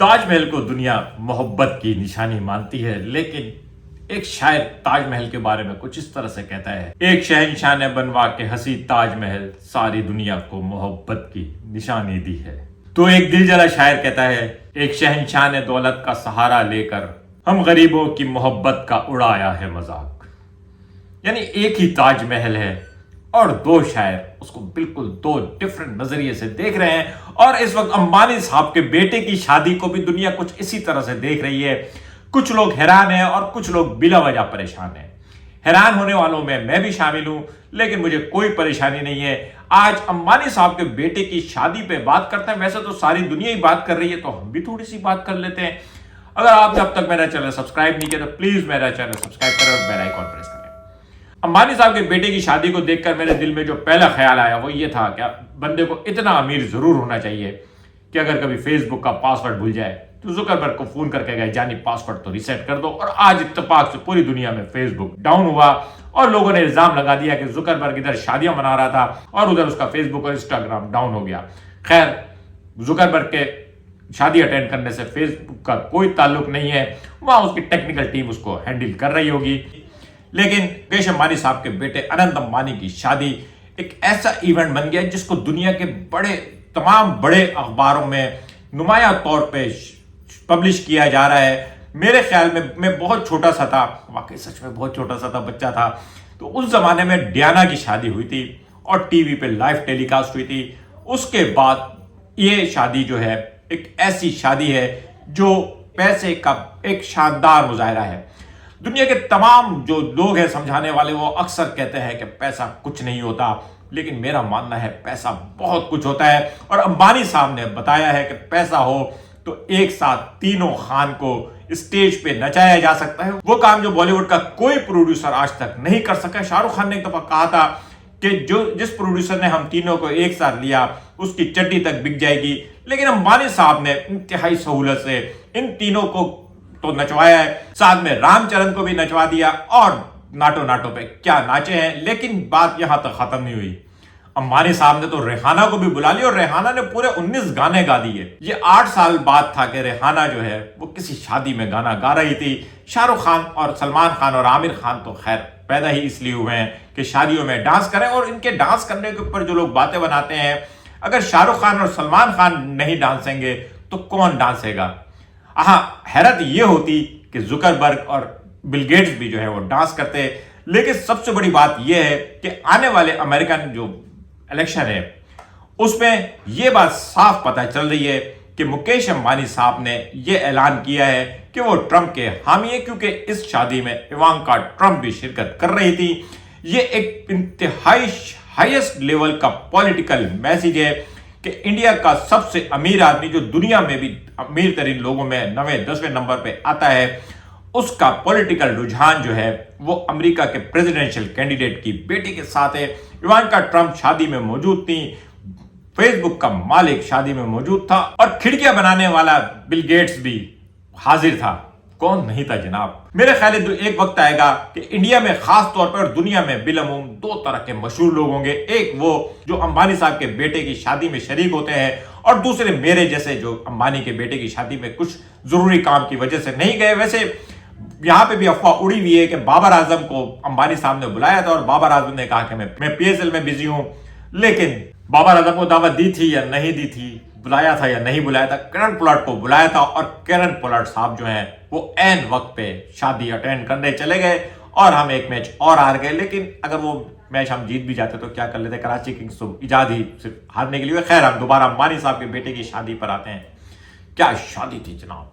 ताजमहल को दुनिया मोहब्बत की निशानी मानती है, लेकिन एक शायर ताजमहल के बारे में कुछ इस तरह से कहता है, एक शहंशाह ने बनवा के हंसी ताजमहल सारी दुनिया को मोहब्बत की निशानी दी है। तो एक दिल जला शायर कहता है, एक शहंशाह ने दौलत का सहारा लेकर हम गरीबों की मोहब्बत का उड़ाया है मजाक। यानी एक ही ताजमहल है और दो शायर उसको बिल्कुल दो डिफरेंट नजरिए से देख रहे हैं। और इस वक्त अंबानी साहब के बेटे की शादी को भी दुनिया कुछ इसी तरह से देख रही है। कुछ लोग हैरान हैं और कुछ लोग बिला वजह परेशान हैं। हैरान होने वालों में मैं भी शामिल हूं, लेकिन मुझे कोई परेशानी नहीं है। आज अंबानी साहब के बेटे की शादी पे बात करते हैं। वैसे तो सारी दुनिया ही बात कर रही है, तो हम भी थोड़ी सी बात कर लेते हैं। अगर आपने अब तक मेरा चैनल सब्सक्राइब नहीं किया तो प्लीज मेरा चैनल सब्सक्राइब करें और बेल आइकॉन प्रेस करें। अंबानी साहब के बेटे की शादी को देखकर मेरे दिल में जो पहला ख्याल आया वो ये था, क्या बंदे को इतना अमीर जरूर होना चाहिए कि अगर कभी फेसबुक का पासवर्ड भूल जाए तो जुकरबर्ग को फोन करके गए, जानी पासवर्ड तो रिसेट कर दो। और आज इत्तेफाक से पूरी दुनिया में फेसबुक डाउन हुआ और लोगों ने इल्जाम लगा दिया कि जुकरबर्ग इधर शादियां मना रहा था और उधर उसका फेसबुक और इंस्टाग्राम डाउन हो गया। खैर, जुकरबर्ग के शादी अटेंड करने से फेसबुक का कोई ताल्लुक नहीं है, वहां उसकी टेक्निकल टीम उसको हैंडल कर रही होगी। लेकिन मुकेश अंबानी साहब के बेटे अनंत अंबानी की शादी एक ऐसा इवेंट बन गया जिसको दुनिया के तमाम बड़े अखबारों में नुमाया तौर पे पब्लिश किया जा रहा है। मेरे ख्याल में मैं बहुत छोटा सा था, वाकई सच में बहुत छोटा सा था, बच्चा था, तो उस जमाने में डियाना की शादी हुई थी और टीवी पे लाइव टेलीकास्ट हुई थी। उसके बाद ये शादी जो है एक ऐसी शादी है जो पैसे का एक शानदार मुजाहरा है। दुनिया के तमाम जो लोग हैं समझाने वाले, वो अक्सर कहते हैं कि पैसा कुछ नहीं होता, लेकिन मेरा मानना है पैसा बहुत कुछ होता है। और अंबानी साहब ने बताया है कि पैसा हो तो एक साथ तीनों खान को स्टेज पे नचाया जा सकता है। वो काम जो बॉलीवुड का कोई प्रोड्यूसर आज तक नहीं कर सका। शाहरुख खान ने एक दफा कहा था कि जिस प्रोड्यूसर ने हम तीनों को एक साथ लिया उसकी चड्डी तक बिक जाएगी, लेकिन अंबानी साहब ने इंतहाई सहूलत से इन तीनों को तो नचवाया है, साथ में रामचरण को भी नचवा दिया और नाटो नाटो पे क्या नाचे हैं। लेकिन बात यहां तक खत्म नहीं हुई। अंबानी साहब ने तो रेहाना को भी बुला लिया और रेहाना ने पूरे 19 गाने गा दिए। ये 8 साल बाद था कि रेहाना जो है वो किसी शादी में गाना गा रही थी। शाहरुख खान और सलमान खान और आमिर खान तो खैर पैदा ही इसलिए हुए हैं कि शादियों में डांस करें, और इनके डांस करने के ऊपर जो लोग बातें बनाते हैं, अगर शाहरुख खान और सलमान खान नहीं डांसेंगे तो कौन डांसेगा। हाँ, हैरत यह होती कि जुकरबर्ग और बिल गेट्स भी जो है वो डांस करते। लेकिन सबसे बड़ी बात यह है कि आने वाले अमेरिकन जो इलेक्शन है उसमें यह बात साफ पता चल रही है कि मुकेश अंबानी साहब ने यह ऐलान किया है कि वो ट्रंप के हामी है, क्योंकि इस शादी में इवांका ट्रंप भी शिरकत कर रही थी। यह एक इंतहाई हाईएस्ट लेवल का पॉलिटिकल मैसेज है कि इंडिया का सबसे अमीर आदमी, जो दुनिया में भी अमीर तरीन लोगों में 9वें-10वें नंबर पे आता है, उसका पॉलिटिकल रुझान जो है वो अमेरिका के प्रेसिडेंशियल कैंडिडेट की बेटी के साथ है। इवांका ट्रंप शादी में मौजूद थी, फेसबुक का मालिक शादी में मौजूद था और खिड़कियां बनाने वाला बिल गेट्स भी हाजिर था। कौन नहीं था जनाब। मेरे ख्याल है एक वक्त आएगा कि इंडिया में खास तौर पर और दुनिया में बिलअमूम दो तरह के मशहूर लोग होंगे। एक वो जो अंबानी साहब के बेटे की शादी में शरीक होते हैं, और दूसरे मेरे जैसे जो अंबानी के बेटे की शादी में कुछ जरूरी काम की वजह से नहीं गए। वैसे यहां पे भी अफवाह उड़ी हुई है कि बाबर आजम को अंबानी साहब ने बुलाया था और बाबर आजम ने कहा कि मैं पीएसएल में बिजी हूं। लेकिन बाबर आजम को दावत दी थी या नहीं दी थी, बुलाया था या नहीं बुलाया था, किरण पोलार्ड को बुलाया था और किरण पोलार्ड साहब जो हैं वो ऐन वक्त पे शादी अटेंड करने चले गए और हम एक मैच और हार गए। लेकिन अगर वो मैच हम जीत भी जाते तो क्या कर लेते, कराची किंग्स तो इजाद ही सिर्फ हारने के लिए। खैर, हम दोबारा अंबानी साहब के बेटे की शादी पर आते हैं। क्या शादी थी जनाब,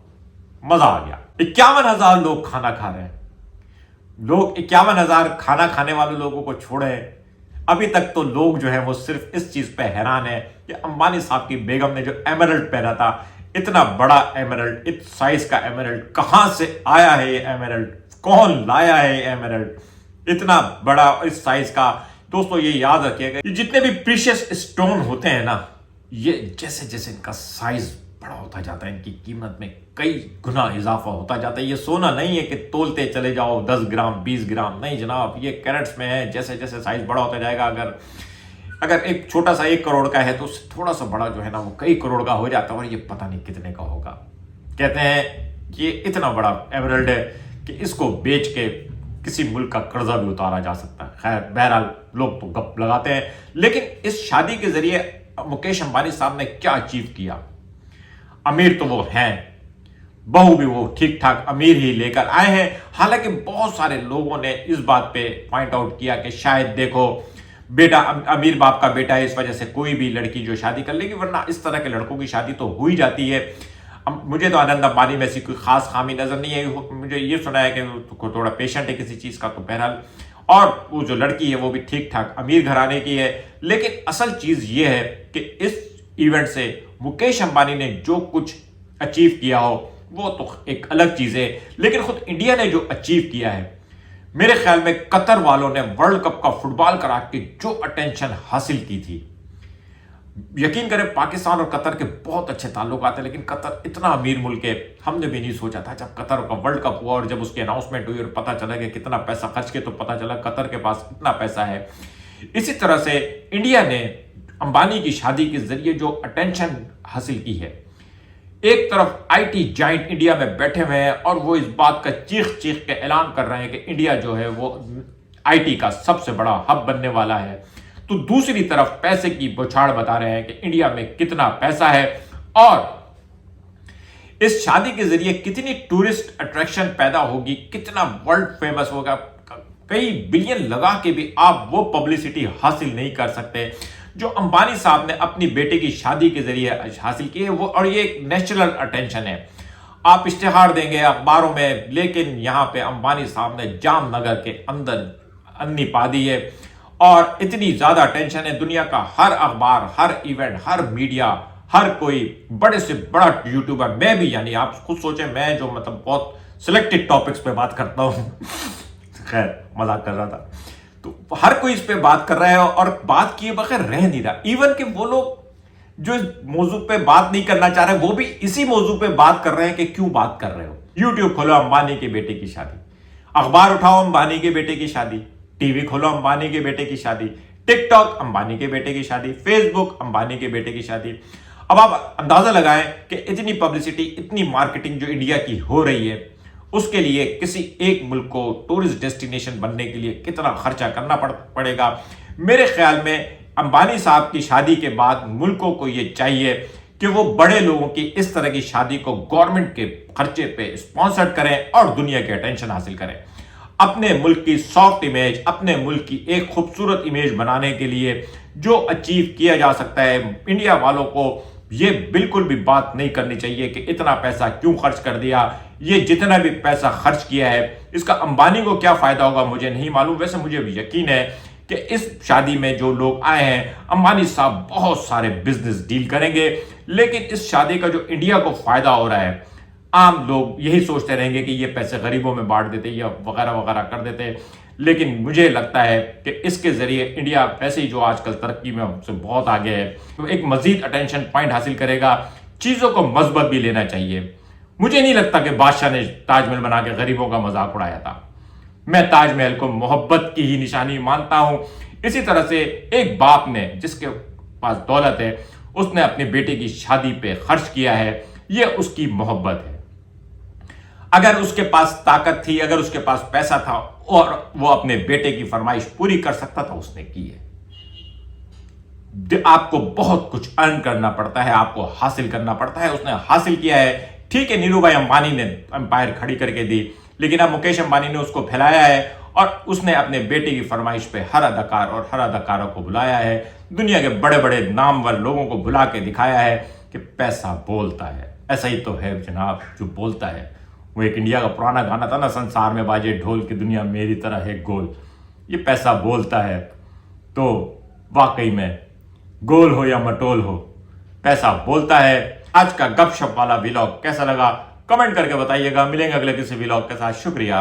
मजा आ गया। 51,000 लोग खाना खा रहे हैं। लोग 51,000 खाना खाने वाले लोगों को छोड़े, अभी तक तो लोग जो है वो सिर्फ इस चीज पे हैरान है कि अंबानी साहब की बेगम ने जो एमरल्ड पहना था, इतना बड़ा एमरल्ड, इस साइज का एमरल्ड, कहां से आया है ये एमरल्ड, कौन लाया है ये एमरल्ड इतना बड़ा इस साइज का। दोस्तों ये याद रखिएगा, जितने भी प्रीशियस स्टोन होते हैं ना, ये जैसे जैसे इनका साइज बड़ा होता जाता है, इनकी कीमत में कई गुना इजाफा होता जाता है। ये सोना नहीं है कि तोलते चले जाओ 10 ग्राम 20 ग्राम, नहीं जनाब, ये कैरेट्स में है। जैसे जैसे साइज बड़ा होता जाएगा, अगर एक छोटा सा 1 करोड़ का है तो थोड़ा सा बड़ा जो है ना वो कई करोड़ का हो जाता है, और ये पता नहीं कितने का होगा। कहते हैं कि ये इतना बड़ा एमरल्ड है कि इसको बेच के किसी मुल्क का कर्जा भी उतारा जा सकता है। खैर, बहरहाल लोग तो गप लगाते हैं, लेकिन इस शादी के जरिए मुकेश अंबानी साहब ने क्या अचीव किया? अमीर तो वो हैं, बहू भी वो ठीक ठाक अमीर ही लेकर आए हैं। हालांकि बहुत सारे लोगों ने इस बात पे पॉइंट आउट किया कि शायद देखो बेटा, अमीर बाप का बेटा है, इस वजह से कोई भी लड़की जो शादी कर लेगी, वरना इस तरह के लड़कों की शादी तो हो ही जाती है। मुझे तो आनंद अंबानी में ऐसी कोई खास खामी नजर नहीं है। मुझे ये सुना है कि वो थोड़ा पेशेंट है किसी चीज का, तो बहरहाल, और वो जो लड़की है वो भी ठीक ठाक अमीर घराने की है। लेकिन असल चीज ये है कि इस इवेंट से मुकेश अंबानी ने जो कुछ अचीव किया हो वो तो एक अलग चीज है, लेकिन खुद इंडिया ने जो अचीव किया है, मेरे ख्याल में कतर वालों ने वर्ल्ड कप का फुटबॉल करा के जो अटेंशन हासिल की थी, यकीन करें पाकिस्तान और कतर के बहुत अच्छे ताल्लुक आते हैं, लेकिन कतर इतना अमीर मुल्क है, हमने भी नहीं सोचा था। जब कतर का वर्ल्ड कप हुआ और जब उसकी अनाउंसमेंट हुई और पता चला कि कितना पैसा खर्च के, तो पता चला कतर के पास इतना पैसा है। इसी तरह से इंडिया ने अंबानी की शादी के जरिए जो अटेंशन हासिल की है, एक तरफ आईटी जाइंट इंडिया में बैठे हुए हैं और वो इस बात का चीख चीख के ऐलान कर रहे हैं कि इंडिया जो है वो आईटी का सबसे बड़ा हब बनने वाला है, तो दूसरी तरफ पैसे की बौछार बता रहे हैं कि इंडिया में कितना पैसा है और इस शादी के जरिए कितनी टूरिस्ट अट्रैक्शन पैदा होगी, कितना वर्ल्ड फेमस होगा। कई बिलियन लगा के भी आप वो पब्लिसिटी हासिल नहीं कर सकते जो अंबानी साहब ने अपनी बेटे की शादी के जरिए हासिल की है वो। और ये एक नेचुरल अटेंशन है। आप इश्तिहार देंगे अखबारों में, लेकिन यहां पे अंबानी साहब ने जामनगर के अंदर अन्नी पा दी है और इतनी ज्यादा अटेंशन है। दुनिया का हर अखबार, हर इवेंट, हर मीडिया, हर कोई बड़े से बड़ा यूट्यूबर, मैं भी, यानी आप खुद सोचें, मैं जो मतलब बहुत सिलेक्टेड टॉपिक्स पे बात करता हूं खैर, मजाक कर रहा था, तो हर कोई इस पे बात कर रहा है और बात किए बगैर रह नहीं रहा। इवन कि वो लोग जो इस मौजू पे बात नहीं करना चाह रहे, वो भी इसी मौजू पे बात कर रहे हैं कि क्यों बात कर रहे हो। यूट्यूब खोलो, अंबानी के बेटे की शादी, अखबार उठाओ, अंबानी के बेटे की शादी, टीवी खोलो, अंबानी के बेटे की शादी, टिकटॉक, अंबानी के बेटे की शादी, फेसबुक, अंबानी के बेटे की शादी। अब आप अंदाजा लगाएं कि इतनी पब्लिसिटी, इतनी मार्केटिंग जो इंडिया की हो रही है, उसके लिए किसी एक मुल्क को टूरिस्ट डेस्टिनेशन बनने के लिए कितना खर्चा करना पड़ेगा। मेरे ख्याल में अंबानी साहब की शादी के बाद मुल्कों को यह चाहिए कि वो बड़े लोगों की इस तरह की शादी को गवर्नमेंट के खर्चे पे स्पॉन्सर करें और दुनिया के अटेंशन हासिल करें। अपने मुल्क की सॉफ्ट इमेज, अपने मुल्क की एक खूबसूरत इमेज बनाने के लिए जो अचीव किया जा सकता है, इंडिया वालों को ये बिल्कुल भी बात नहीं करनी चाहिए कि इतना पैसा क्यों खर्च कर दिया। ये जितना भी पैसा खर्च किया है, इसका अंबानी को क्या फायदा होगा मुझे नहीं मालूम। वैसे मुझे यकीन है कि इस शादी में जो लोग आए हैं, अंबानी साहब बहुत सारे बिजनेस डील करेंगे, लेकिन इस शादी का जो इंडिया को फायदा हो रहा है, आम लोग यही सोचते रहेंगे कि ये पैसे गरीबों में बांट देते या वगैरह वगैरह कर देते। लेकिन मुझे लगता है कि इसके जरिए इंडिया वैसे ही जो आजकल तरक्की में हमसे बहुत आगे है, तो एक मजीद अटेंशन पॉइंट हासिल करेगा। चीजों को मजबूत भी लेना चाहिए। मुझे नहीं लगता कि बादशाह ने ताजमहल बना के गरीबों का मजाक उड़ाया था। मैं ताजमहल को मोहब्बत की ही निशानी मानता हूं। इसी तरह से एक बाप ने, जिसके पास दौलत है, उसने अपने बेटे की शादी पे खर्च किया है, यह उसकी मोहब्बत है। अगर उसके पास ताकत थी, अगर उसके पास पैसा था और वो अपने बेटे की फरमाइश पूरी कर सकता था, उसने की है। आपको बहुत कुछ अर्न करना पड़ता है, आपको हासिल करना पड़ता है, उसने हासिल किया है। ठीक है, नीरू भाई अंबानी ने एम्पायर खड़ी करके दी, लेकिन अब मुकेश अंबानी ने उसको फैलाया है और उसने अपने बेटे की फरमाइश पे हर अदाकार और हर अदाकारों को बुलाया है। दुनिया के बड़े बड़े नामवर लोगों को बुला के दिखाया है कि पैसा बोलता है। ऐसा ही तो है जनाब, जो बोलता है। वो एक इंडिया का पुराना गाना था ना, संसार में बाजे ढोल की दुनिया मेरी तरह है गोल। ये पैसा बोलता है, तो वाकई में गोल हो या मटोल हो, पैसा बोलता है। आज का गपशप वाला व्लॉग कैसा लगा कमेंट करके बताइएगा। मिलेंगे अगले किसी व्लॉग के साथ। शुक्रिया।